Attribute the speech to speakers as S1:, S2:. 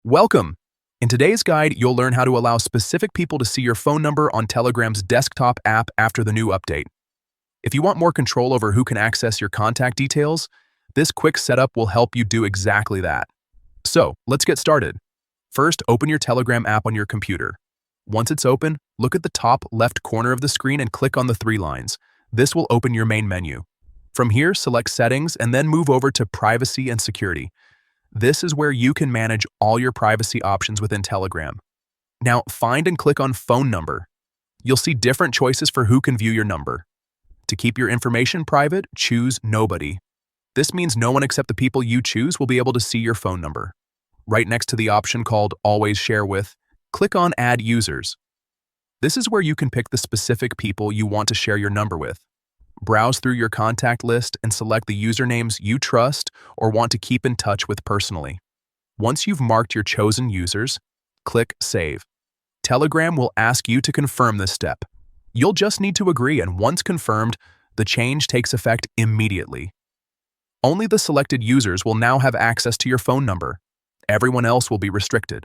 S1: Welcome! In today's guide, you'll learn how to allow specific people to see your phone number on Telegram's desktop app after the new update. If you want more control over who can access your contact details, this quick setup will help you do exactly that. So, let's get started. First, open your Telegram app on your computer. Once it's open, look at the top left corner of the screen and click on the three lines. This will open your main menu. From here, select Settings and then move over to Privacy and Security. This is where you can manage all your privacy options within Telegram. Now, find and click on Phone Number. You'll see different choices for who can view your number. To keep your information private, choose Nobody. This means no one except the people you choose will be able to see your phone number. Right next to the option called Always Share With, click on Add Users. This is where you can pick the specific people you want to share your number with. Browse through your contact list and select the usernames you trust or want to keep in touch with personally. Once you've marked your chosen users, click Save. Telegram will ask you to confirm this step. You'll just need to agree, and once confirmed, the change takes effect immediately. Only the selected users will now have access to your phone number. Everyone else will be restricted.